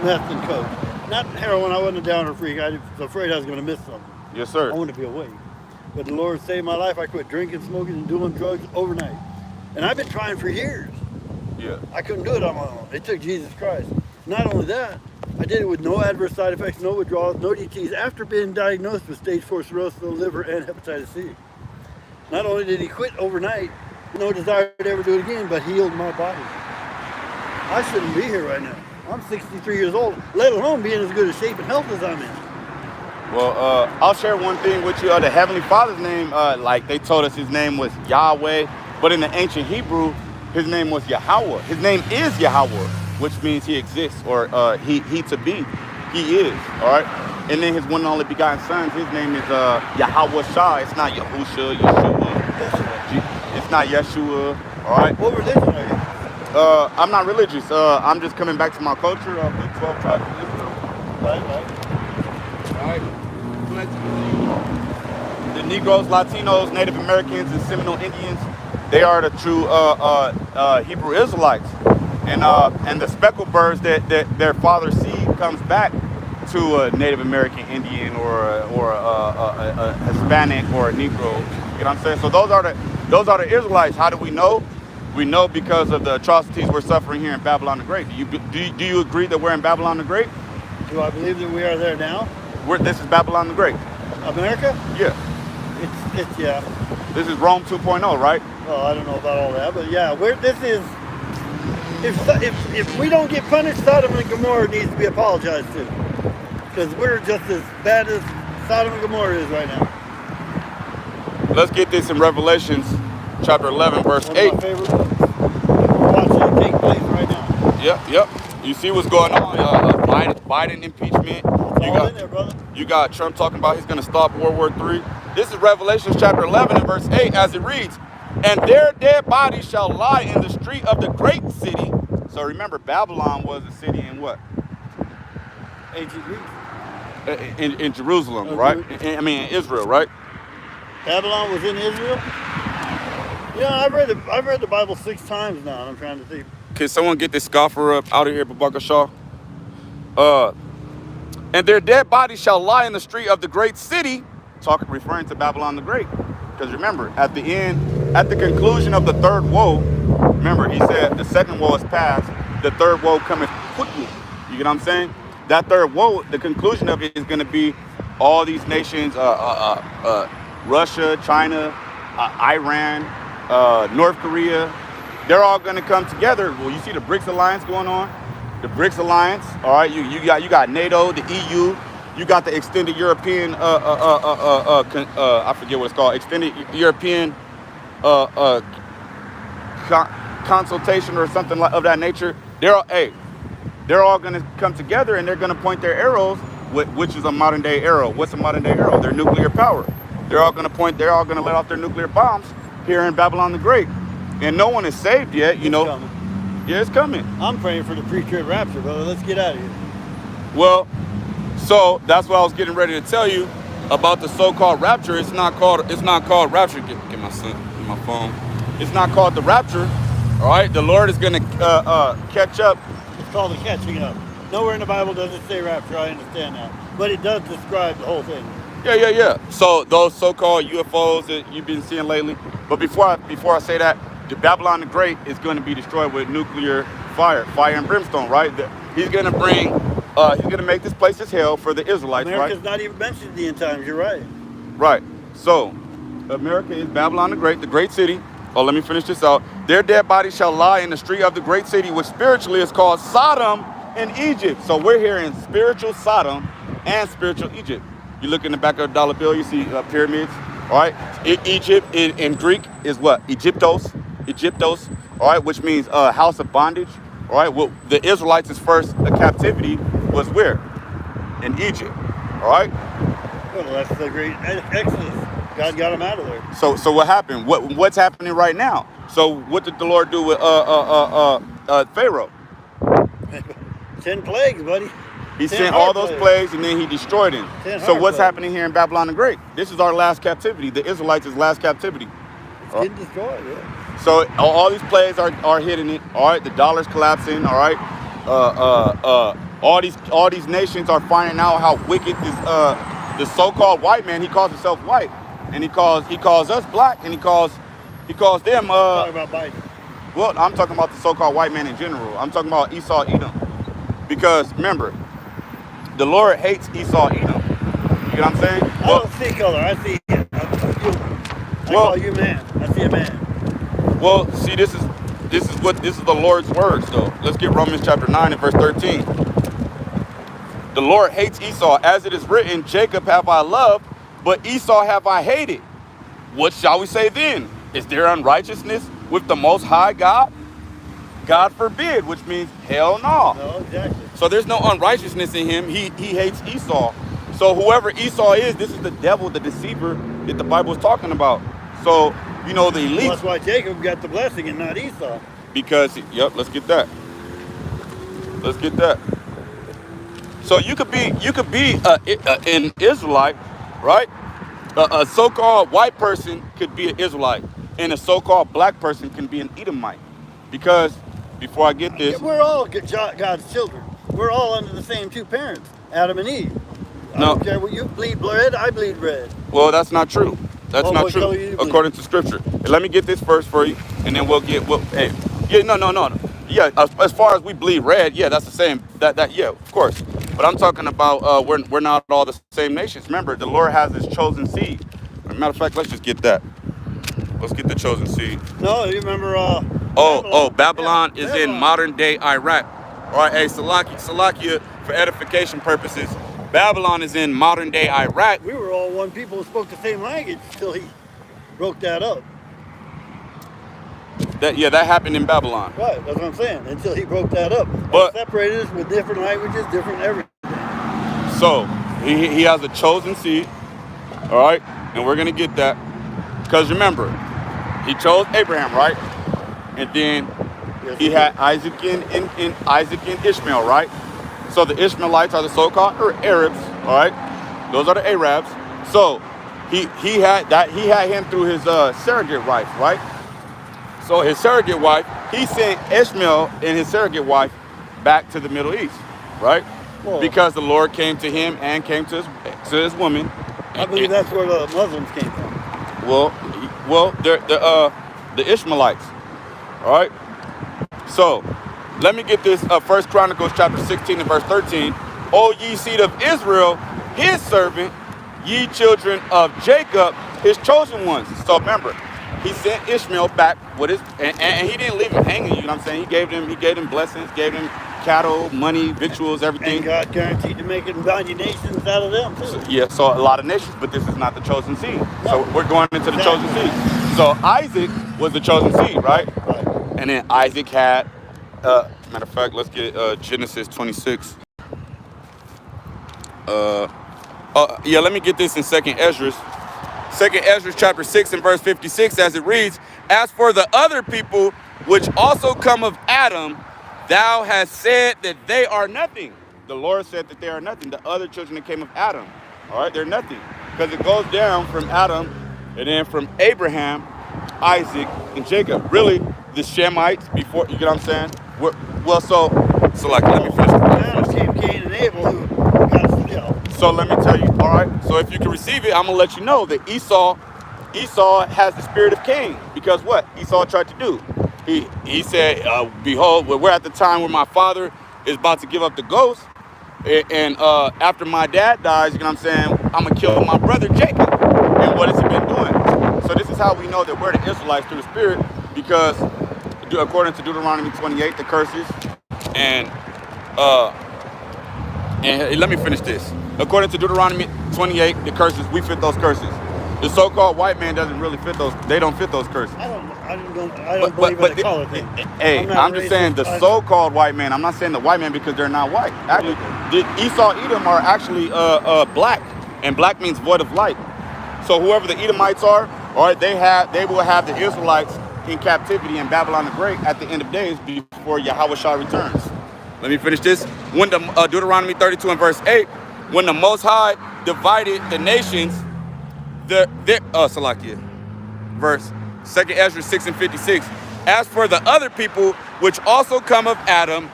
meth and coke. Not heroin, I wasn't a downer freak. I was afraid I was going to miss something. Yes, sir. I wanted to be awake. But the Lord saved my life. I quit drinking, smoking, and doing drugs overnight. And I've been trying for years. Yeah. I couldn't do it on my own. It took Jesus Christ. Not only that, I did it with no adverse side effects, no withdrawals, no DTs, after being diagnosed with stage 4 cirrhosis of the liver and hepatitis C. Not only did he quit overnight, no desire to ever do it again, but healed my body. I shouldn't be here right now. I'm 63 years old, let alone being as good a shape and health as I'm in. Well, I'll share one thing with you. The Heavenly Father's name, like they told us his name was Yahweh, but in the ancient Hebrew, his name was Yahweh. His name is Yahweh, which means he exists, or he to be. He is, all right? And then his one and only begotten son, his name is Yahweh Shai. It's not Yahusha, Yeshua. It's not Yeshua, all right? What religion are you? I'm not religious. I'm just coming back to my culture of the 12 tribes of Israel. Right. All right. The Negroes, Latinos, Native Americans, and Seminole Indians, they are the true Hebrew Israelites. And the speckled birds that their father's seed comes back to a Native American Indian or a Hispanic or a Negro. You know what I'm saying? So those are the Israelites. How do we know? We know because of the atrocities we're suffering here in Babylon the Great. Do you agree that we're in Babylon the Great? Do I believe that we are there now? This is Babylon the Great. America? Yeah. It's yeah. This is Rome 2.0, right? Well, I don't know about all that, but yeah, this is. If we don't get punished, Sodom and Gomorrah needs to be apologized to, because we're just as bad as Sodom and Gomorrah is right now. Let's get this in Revelations chapter 11, verse One 8. of my favorite books. We're watching it take place right now. Yep. You see what's going on? Biden impeachment. All in there, brother. You got Trump talking about he's going to stop World War III. This is Revelation chapter 11 and verse 8 as it reads, "And their dead bodies shall lie in the street of the great city." So remember, Babylon was a city in what? Ancient Greece. In Jerusalem, right? In Israel, right? Babylon was in Israel? Yeah, I've read the Bible 6 times now, and I'm trying to think. Can someone get this scoffer up out of here, Babaka Shaw? "And their dead bodies shall lie in the street of the great city," referring to Babylon the Great. Because remember, at the conclusion of the third woe, remember, he said the second woe is past, the third woe cometh quickly. You get what I'm saying? That third woe, the conclusion of it is going to be all these nations, Russia, China, Iran, North Korea, they're all going to come together. Well, you see the BRICS alliance going on? The BRICS alliance, all right? You got NATO, the EU, you got the extended European, I forget what it's called, extended European consultation or something of that nature. They're all going to come together and they're going to point their arrows, which is a modern day arrow. What's a modern day arrow? Their nuclear power. They're all going to let off their nuclear bombs here in Babylon the Great. And no one is saved yet, you know. Coming. Yeah, it's coming. I'm praying for the pre-trib rapture, brother. Let's get out of here. Well, so that's what I was getting ready to tell you about the so-called rapture. It's not called rapture. Get my phone. It's not called the rapture. All right, the Lord is going to catch up. It's called the catching up. Nowhere in the Bible does it say rapture. I understand that, but it does describe the whole thing. Yeah. So those so-called UFOs that you've been seeing lately. But before I say that, the Babylon the Great is going to be destroyed with nuclear fire and brimstone, right? He's going to make this place as hell for the Israelites, America's right? not even mentioned the end times. You're right. Right. So America is Babylon the great city. Oh, let me finish this out. "Their dead bodies shall lie in the street of the great city, which spiritually is called Sodom and Egypt." So we're here in spiritual Sodom and spiritual Egypt. You look in the back of the dollar bill, you see pyramids. All right. Egypt in Greek is what? Egyptos, all right, which means house of bondage. All right. Well, the Israelites' first captivity was where? In Egypt. All right. Well, that's the great Exodus. God got them out of there. So what happened? What's happening right now? So what did the Lord do with Pharaoh? 10 plagues, buddy. He sent all those plagues and then he destroyed him. So what's happening here in Babylon the Great? This is our last captivity. The Israelites' last captivity. It's getting destroyed, yeah. So all these plagues are hitting it. All right, the dollar's collapsing. All right, all these nations are finding out how wicked this the so-called white man. He calls himself white, and he calls us black, and he calls them. Talking about Biden. Well, I'm talking about the so-called white man in general. I'm talking about Esau, Edom, because remember, the Lord hates Esau, Edom. You know what I'm saying? I don't see color. I see you. I call you man. I see a man. Well, see, this is the Lord's words, though. Let's get Romans chapter 9 and verse 13. "The Lord hates Esau, as it is written, Jacob have I loved, but Esau have I hated. What shall we say then? Is there unrighteousness with the Most High God? God forbid," which means hell no. No, exactly. So there's no unrighteousness in him. He hates Esau. So whoever Esau is, this is the devil, the deceiver that the Bible is talking about. So, you know, the elite. Well, that's why Jacob got the blessing and not Esau. Because, let's get that. So you could be an Israelite, right? A so-called white person could be an Israelite, and a so-called black person can be an Edomite. Because before I get this, we're all God's children. We're all under the same two parents, Adam and Eve. I don't care what you bleed red, I bleed red. Well, that's not true. That's not true according to Scripture. Let me get this first for you, and then we'll get. No. Yeah, as far as we bleed red, yeah, that's the same. Yeah, of course. But I'm talking about we're not all the same nations. Remember, the Lord has His chosen seed. As a matter of fact, let's just get that. Let's get the chosen seed. No, you remember? Babylon is in Babylon. modern day Iraq. All right, hey, Salakia, for edification purposes, Babylon is in modern day Iraq. We were all one people who spoke the same language until he broke that up. That happened in Babylon. Right, that's what I'm saying. Until he broke that up. But separated us with different languages, different everything. So he has a chosen seed. All right, and we're gonna get that because remember, he chose Abraham, right? And then he had Isaac and Isaac and Ishmael, right? So the Ishmaelites are the so-called Arabs, all right? Those are the Arabs. So he had him through his surrogate wife, right? So his surrogate wife, he sent Ishmael and his surrogate wife back to the Middle East, right? Well, because the Lord came to him and came to his woman. I believe that's where the Muslims came from. Well, they're the Ishmaelites. All right. So let me get this. 1 Chronicles chapter 16 and verse 13. O ye seed of Israel, his servant, ye children of Jacob, his chosen ones. So remember, he sent Ishmael back with his, and he didn't leave him hanging. You know what I'm saying? He gave them blessings, gave them cattle, money, victuals, everything. And God guaranteed to make it mighty nations out of them too. So a lot of nations, but this is not the chosen seed. No. So we're going into the chosen seed. So Isaac was the chosen seed, right? Right. And then Isaac had, matter of fact, let's get Genesis 26. Let me get this in 2nd Esdras. 2nd Esdras chapter 6 and verse 56, as it reads, as for the other people which also come of Adam, thou hast said that they are nothing. The Lord said that they are nothing. The other children that came of Adam, all right, they're nothing. Because it goes down from Adam and then from Abraham, Isaac, and Jacob. Really, the Shemites before, you get what I'm saying? So like, let me finish. Adam came Cain and Abel who got So let me tell you, all right, so if you can receive it, I'm going to let you know that Esau has the spirit of Cain. Because what Esau tried to do? He said, behold, we're at the time where my father is about to give up the ghost. And after my dad dies, you know what I'm saying, I'm going to kill my brother Jacob. And what has he been doing? So this is how we know that we're the Israelites through the spirit. Because according to Deuteronomy 28, the curses, and let me finish this. According to Deuteronomy 28, the curses, we fit those curses. The so-called white man doesn't really fit those. They don't fit those curses. I don't believe in the color thing. Hey, I'm just saying the so-called white man. I'm not saying the white man because they're not white. Actually, the Esau, Edom are actually black, and black means void of light. So whoever the Edomites are, all right, they will have the Israelites in captivity in Babylon the Great at the end of days before Yahweh returns. Let me finish this. When the Deuteronomy 32 and verse 8, when the Most High divided the nations, verse 2nd Ezra 6 and 56. As for the other people which also come of Adam,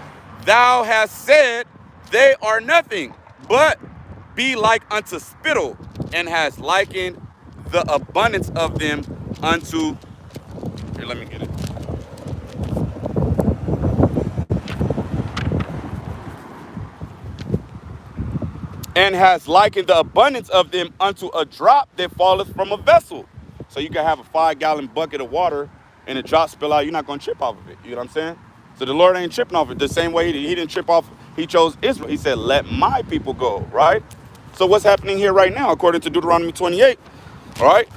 thou hast said they are nothing, but be like unto spittle, and has likened the abundance of them unto. Here, let me get it. And has likened the abundance of them unto a drop that falleth from a vessel. So you can have a 5-gallon bucket of water and a drop spill out, you're not going to trip off of it. You know what I'm saying? So the Lord ain't tripping off it. The same way he didn't trip off, he chose Israel. He said, let my people go, right? So what's happening here right now, according to Deuteronomy 28, all right?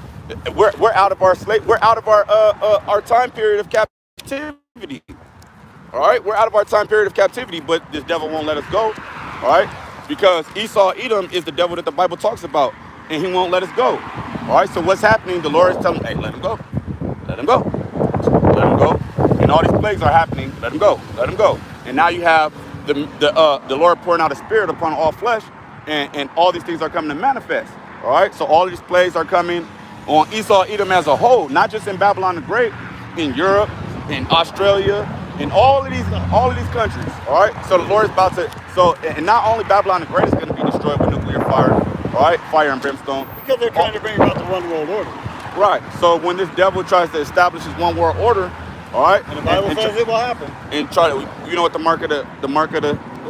We're out of our slave, we're out of our time period of captivity. All right? We're out of our time period of captivity, but this devil won't let us go, all right? Because Esau, Edom is the devil that the Bible talks about, and he won't let us go. All right, so what's happening? The Lord is telling, hey, let him go. Let him go. Let him go. And all these plagues are happening. Let him go. Let him go. And now you have the Lord pouring out a spirit upon all flesh, and all these things are coming to manifest. All right, so all of these plagues are coming on Esau, Edom as a whole, not just in Babylon the Great, in Europe, in Australia, in all of these countries. All right, so the Lord is about to. So, and not only Babylon the Great is going to be destroyed with nuclear fire, all right, fire and brimstone. Because they're trying to bring about the one world order. Right. So when this devil tries to establish his one world order, all right, and the Bible says it will happen. And try to, you know what the mark of the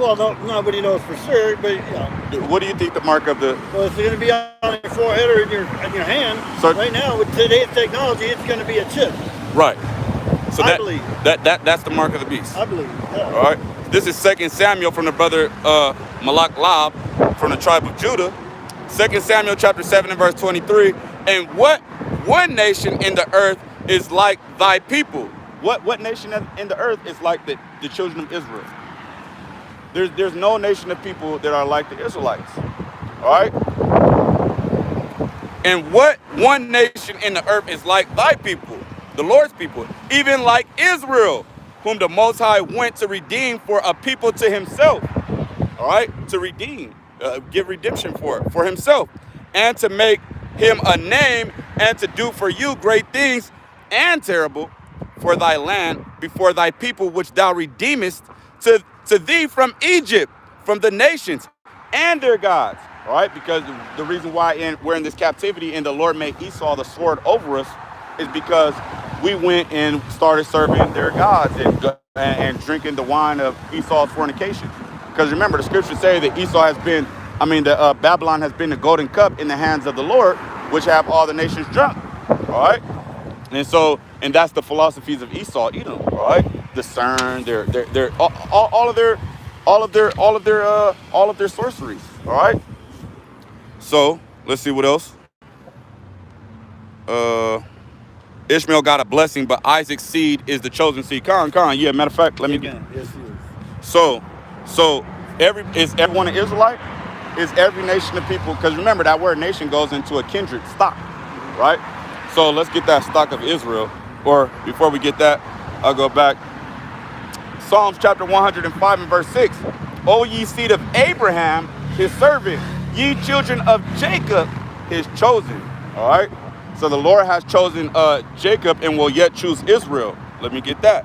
Well, no, nobody knows for sure, but What do you think the mark of the? well, it's going to be on your forehead or in your hand. So- right now, with today's technology, it's going to be a chip. Right. So I believe. that's the mark of the beast. I believe. Yeah. All right. This is 2 Samuel from the brother Malak Lab from the tribe of Judah. 2 Samuel chapter 7 and verse 23. And what one nation in the earth is like thy people? What nation in the earth is like the children of Israel? There's no nation of people that are like the Israelites. All right. And what one nation in the earth is like thy people, the Lord's people, even like Israel, whom the Most High went to redeem for a people to himself. All right, to redeem, give redemption for himself, and to make him a name, and to do for you great things and terrible for thy land before thy people, which thou redeemest to thee from Egypt, from the nations and their gods. All right, because the reason why we're in this captivity and the Lord made Esau the sword over us is because we went and started serving their gods and drinking the wine of Esau's fornication. Because remember, the scriptures say that Babylon has been the golden cup in the hands of the Lord, which have all the nations drunk. All right, and that's the philosophies of Esau, Edom. All right, discern all of their sorceries. All right. So let's see what else. Ishmael got a blessing, but Isaac's seed is the chosen seed. Yeah, matter of fact, let me get. Yes, he is. So is everyone an Israelite? Is every nation of people? Because remember that word nation goes into a kindred stock, right? So let's get that stock of Israel. Or before we get that, I'll go back. Psalms chapter 105 and verse 6. O ye seed of Abraham, his servant, ye children of Jacob, his chosen. All right. So the Lord has chosen Jacob and will yet choose Israel. Let me get that.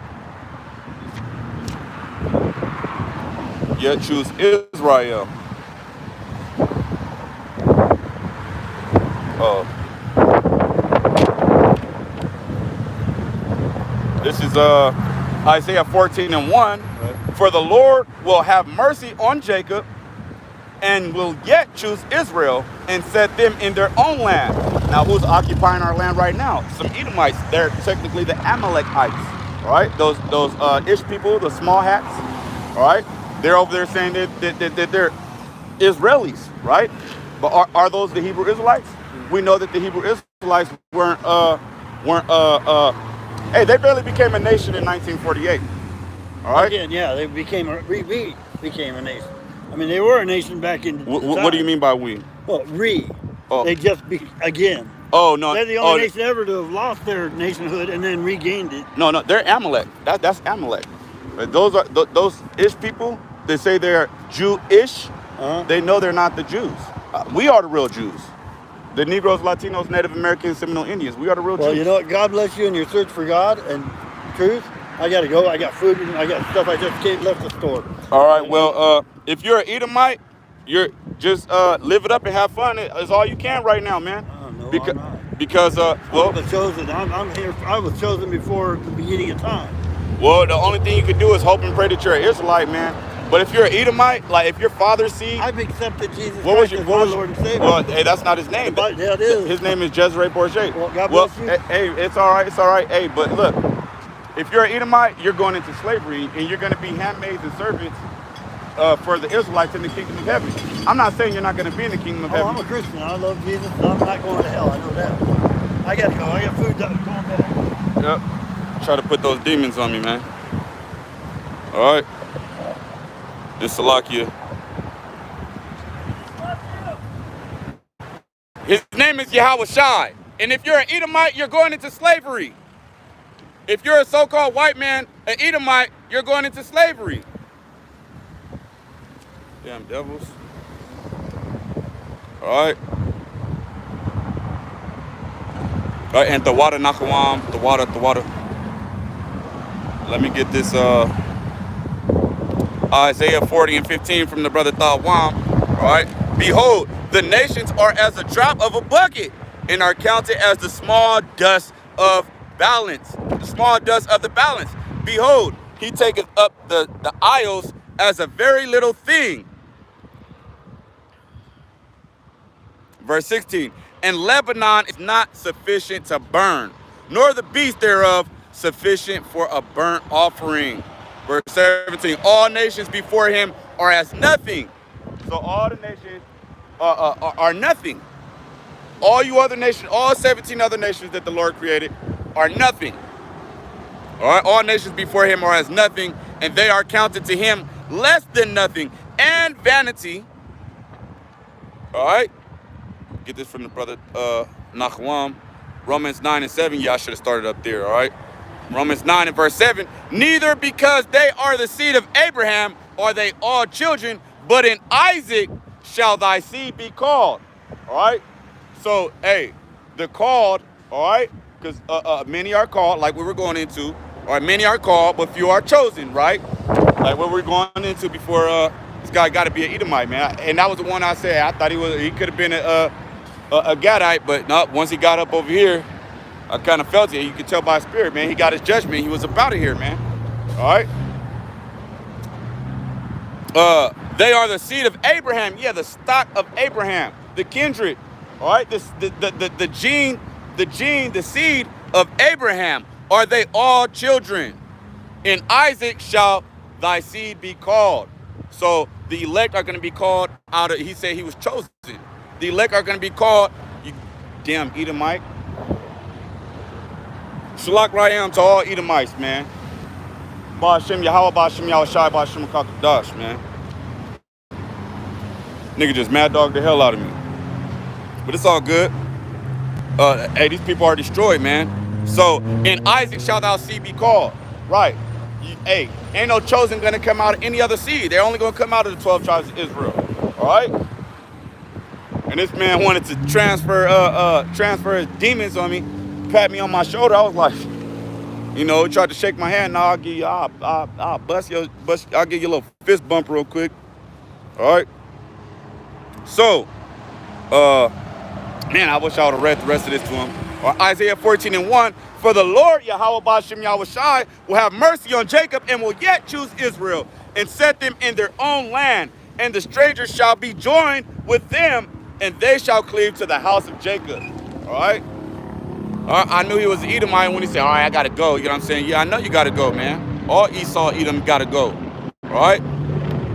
Yet choose Israel. This is Isaiah 14 and 1. Right. For the Lord will have mercy on Jacob and will yet choose Israel and set them in their own land. Now, who's occupying our land right now? Some Edomites. They're technically the Amalekites, all right? Those Ish people, the small hats, all right? They're over there saying that they're Israelis, right? But are those the Hebrew Israelites? We know that the Hebrew Israelites weren't. Hey, they barely became a nation in 1948. All right. Again, yeah, they became we became a nation. I mean, they were a nation back in. What do you mean by we? Well, they just again. Oh no, they're the only nation ever to have lost their nationhood and then regained it. No, they're Amalek. That's Amalek. But those Ish people. They say they're Jewish. They know they're not the Jews. We are the real Jews. The Negroes, Latinos, Native Americans, Seminole Indians. We are the real Jews. Well, you know what? God bless you in your search for God and truth. I got to go. I got food and I got stuff I just left the store. All right. Well, if you're an Edomite, you're just live it up and have fun. It's all you can right now, man. No, because, I'm not. Because I was chosen. I'm here. I was chosen before the beginning of time. Well, the only thing you can do is hope and pray that you're an Israelite, man. But if you're an Edomite, like if your father's seed, I've accepted Jesus Christ as my Lord and Savior. Well, hey, that's not his name. But yeah, it is. His name is Jezreel Bourget. Well, God bless you. Hey, it's all right. It's all right. Hey, but look, if you're an Edomite, you're going into slavery, and you're going to be handmaids and servants for the Israelites in the kingdom of heaven. I'm not saying you're not going to be in the kingdom of heaven. I'm a Christian. I love Jesus. I'm not going to hell. I know that. I got to go. I got food going back. Yep. Try to put those demons on me, man. All right. This Salakia. His name is Yahweh Shai. And if you're an Edomite, you're going into slavery. If you're a so-called white man, an Edomite, you're going into slavery. Damn devils. All right. All right, and the water Nakawam, the water. Let me get this Isaiah 40 and 15 from the brother Thawam. All right. Behold, the nations are as a drop of a bucket and are counted as the small dust of balance. The small dust of the balance. Behold, he taketh up the isles as a very little thing. Verse 16, and Lebanon is not sufficient to burn, nor the beast thereof sufficient for a burnt offering. Verse 17, all nations before him are as nothing. So all the nations are nothing. All you other nations, all 17 other nations that the Lord created are nothing. All right, all nations before him are as nothing, and they are counted to him less than nothing and vanity. All right, get this from the brother Nahum. Romans 9 and 7. Yeah, I should have started up there. All right, Romans 9 and verse 7. Neither because they are the seed of Abraham are they all children, but in Isaac shall thy seed be called. All right. So, hey, the called, all right, because many are called, like we were going into, all right, many are called, but few are chosen, right? Like what we're going into before this guy got to be an Edomite, man. And that was the one I said, I thought he could have been a Gadite, but no, once he got up over here, I kind of felt it. You could tell by his spirit, man. He got his judgment. He was up out of here, man. All right. They are the seed of Abraham. Yeah, the stock of Abraham, the kindred. All right, the gene, the seed of Abraham. Are they all children? In Isaac shall thy seed be called. So the elect are going to be called out of, he said he was chosen. The elect are going to be called, you damn Edomite. Shalak Rayam to all Edomites, man. Ba'ashem Yahweh, Ba'ashem Yahushai, Ba'ashem Kakadash, man. Nigga just mad dog the hell out of me. But it's all good. Hey, these people are destroyed, man. So, in Isaac shall thou seed be called. Right. Hey, ain't no chosen gonna come out of any other seed. They're only gonna come out of the 12 tribes of Israel. All right? And this man wanted to transfer his demons on me, pat me on my shoulder. I was like, you know, he tried to shake my hand. Nah, I'll give you, I'll bust your, I'll give you a little fist bump real quick. All right? So, man, I wish I would have read the rest of this to him. Or Isaiah 14 and 1, for the Lord Yahweh Ba'ashem Yahushai will have mercy on Jacob and will yet choose Israel and set them in their own land. And the strangers shall be joined with them, and they shall cleave to the house of Jacob. All right? I knew he was an Edomite when he said, all right, I got to go. You know what I'm saying? Yeah, I know you got to go, man. All Esau, Edom got to go. All right?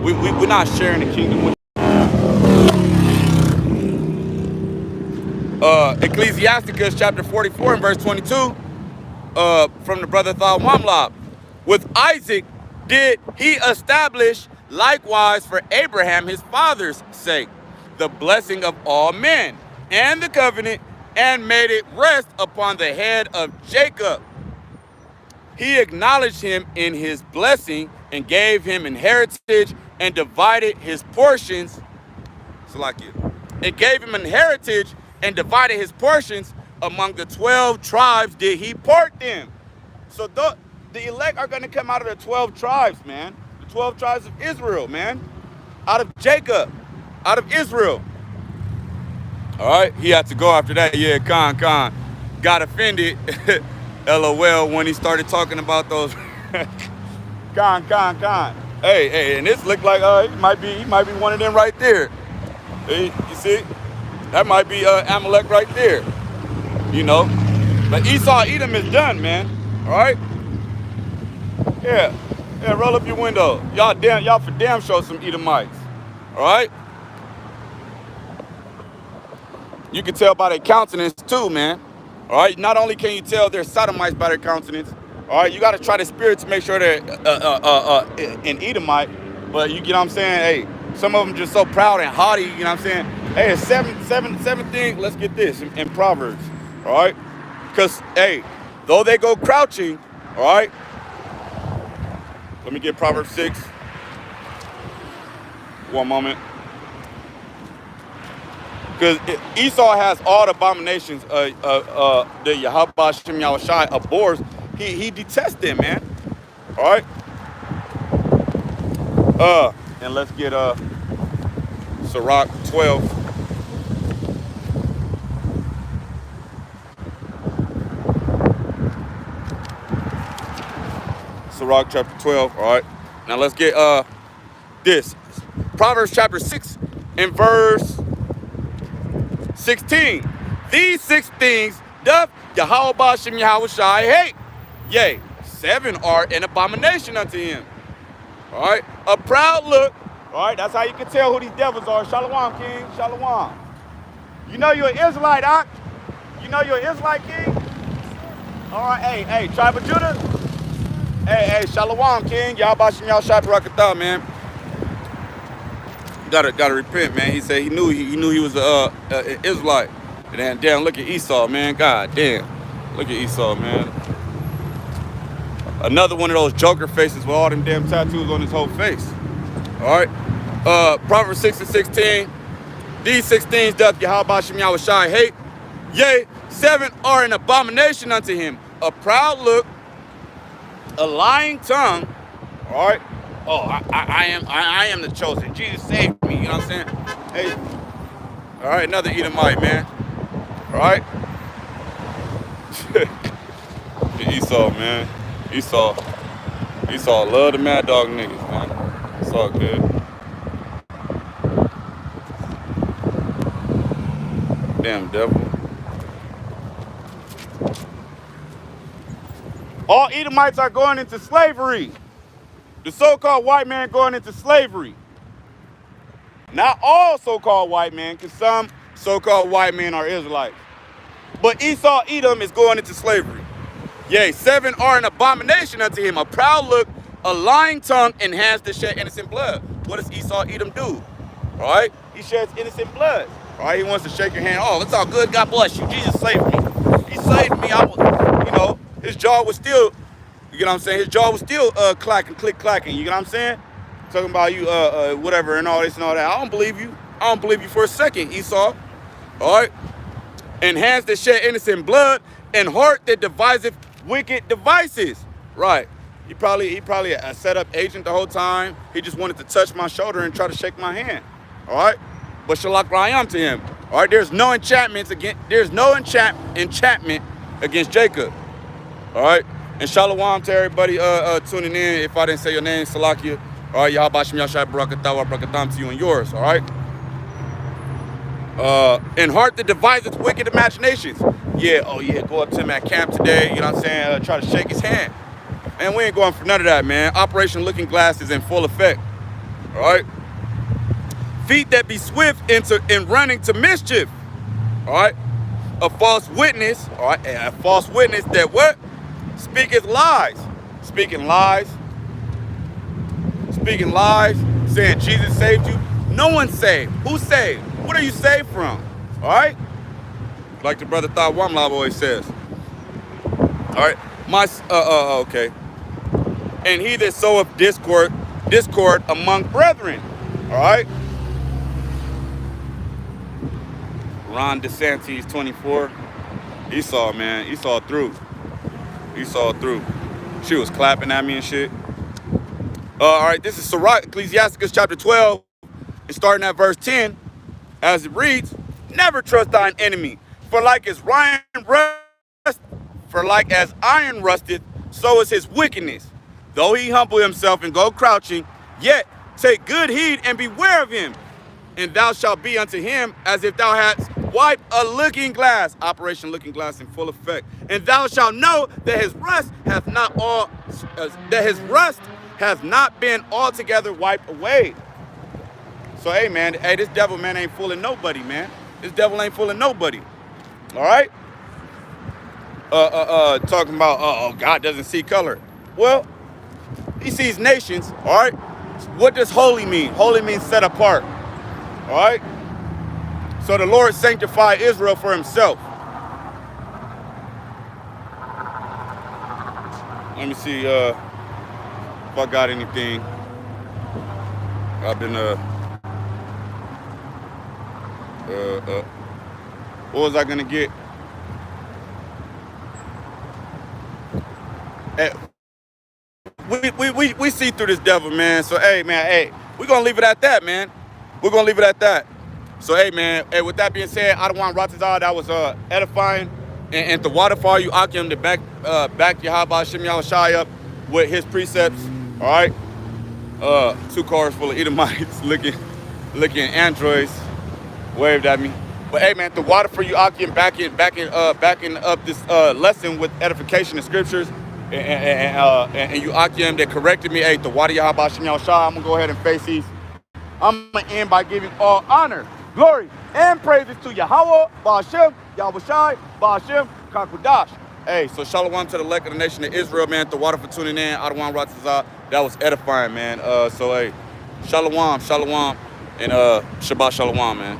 We're not sharing the kingdom with Ecclesiasticus chapter 44 and verse 22 from the brother Thawamlab. With Isaac did he establish likewise for Abraham his father's sake the blessing of all men and the covenant, and made it rest upon the head of Jacob. He acknowledged him in his blessing and gave him inheritance and divided his portions. And gave him inheritance and divided his portions among the 12 tribes did he part them. So the elect are going to come out of the 12 tribes, man. The 12 tribes of Israel, man. Out of Jacob, out of Israel. All right, he had to go after that. Yeah, Khan got offended, LOL, when he started talking about those. Khan. Hey, and this looked like he might be one of them right there. Hey, you see? That might be Amalek right there, you know. But Esau, Edom is done, man. All right. Yeah, roll up your window. Y'all for damn sure some Edomites. All right. You can tell by their countenance too, man. All right. Not only can you tell they're sodomites by their countenance. All right. You got to try the spirit to make sure they're an Edomite. But you get what I'm saying? Hey, some of them just so proud and haughty. You know what I'm saying? Hey, it's seven thing. Let's get this in Proverbs. All right. Because hey, though they go crouching. All right. Let me get Proverbs 6. One moment. Because Esau has all the abominations the Yahweh Hashem Yahushai abhors. He detests them, man. All right. And let's get Sirach 12. Sirach chapter 12. All right. Now let's get this. Proverbs chapter 6 and verse 16. These 6 things doth Yahweh Ba'ashem Yahweh Shai hate. Yea, 7 are an abomination unto him. All right, a proud look. All right, that's how you can tell who these devils are. Shalom, King. Shalom. You know you're an Israelite, Ak? You know you're an Israelite, King? All right, hey, Tribe of Judah. Hey, Shalom, King. Y'all Bashim, y'all Shai Barakatah, man. Gotta repent, man. He said he knew he was an Israelite. And then damn, look at Esau, man. God damn, look at Esau, man. Another one of those Joker faces with all them damn tattoos on his whole face. All right. Proverbs 6 and 16. These 6 things doth Yahweh Ba'ashem Yahweh Shai hate. Yea, 7 are an abomination unto him. A proud look, a lying tongue. All right. Oh, I am the chosen. Jesus saved me. You know what I'm saying? Hey. All right, another Edomite, man. All right. Esau, man. Esau love the Mad Dog niggas, man. It's all good. Damn devil. All Edomites are going into slavery. The so-called white man going into slavery. Not all so-called white men, because some so-called white men are Israelites. But Esau Edom is going into slavery. Yea, 7 are an abomination unto him. A proud look, a lying tongue, and hands to shed innocent blood. What does Esau Edom do? All right? He sheds innocent blood. All right? He wants to shake your hand. Oh, it's all good. God bless you. Jesus saved me. He saved me. His jaw was still, you know what I'm saying? His jaw was still clacking. You know what I'm saying? Talking about you, whatever, and all this and all that. I don't believe you. I don't believe you for a second, Esau. All right? And hands that shed innocent blood, and heart that deviseth wicked devices. Right. He probably a setup agent the whole time. He just wanted to touch my shoulder and try to shake my hand. All right? But Shalak Rayam to him. All right? There's no enchantment against Jacob. All right? And Shalom to everybody tuning in. If I didn't say your name, Salakia. All right, Yahweh Ba'ashem Yahshai Barakatah, Barakatam to you and yours, all right? And heart that deviseth wicked imaginations. Yeah, go up to him at camp today, you know what I'm saying? Try to shake his hand. Man, we ain't going for none of that, man. Operation Looking Glass is in full effect, all right? Feet that be swift in running to mischief, all right? A false witness, all right? A false witness that what? Speaketh lies. Speaking lies, saying Jesus saved you. No one's saved. Who's saved? What are you saved from? All right? Like the brother Thad Wamlab always says. All right? Okay. And he that soweth discord among brethren. All right? Ron DeSantis, 24. Esau, man. Esau through. She was clapping at me and shit. All right, this is Sirach, Ecclesiasticus chapter 12, and starting at verse 10, as it reads, never trust thine enemy, for like as iron rusteth, so is his wickedness. Though he humble himself and go crouching, yet take good heed and beware of him, and thou shalt be unto him as if thou hadst wiped a looking glass. Operation Looking Glass in full effect. And thou shalt know that his rust hath not been altogether wiped away. So, hey, man, this devil, man, ain't fooling nobody, man. This devil ain't fooling nobody. All right? Talking about, God doesn't see color. Well, he sees nations, all right? What does holy mean? Holy means set apart, all right? So the Lord sanctified Israel for himself. Let me see if I got anything. I've been what was I gonna get? Hey, we see through this devil, man. So hey, man, we're gonna leave it at that, man. We're gonna leave it at that. So hey, man, with that being said, I don't want Ratazar. That was edifying, and the waterfall you Akim to back Yahweh Ba'ashem Yahweh Shai up with his precepts. All right. 2 cars full of Edomites looking androids waved at me. But hey man, the water for you, Akim, backing up this lesson with edification and scriptures, and you Akim that corrected me. Hey, the water Yahabashim Yahushua, I'm gonna go ahead and face these. I'm gonna end by giving all honor, glory, and praises to Yahweh, Ba'ashem, Yahushai, Ba'ashem, Kakudash. Hey, so shalom to the elect of the nation of Israel, man. The water for tuning in. Adawan Ratzazah. That was edifying, man. So hey, shalom, and Shabbat shalom, man.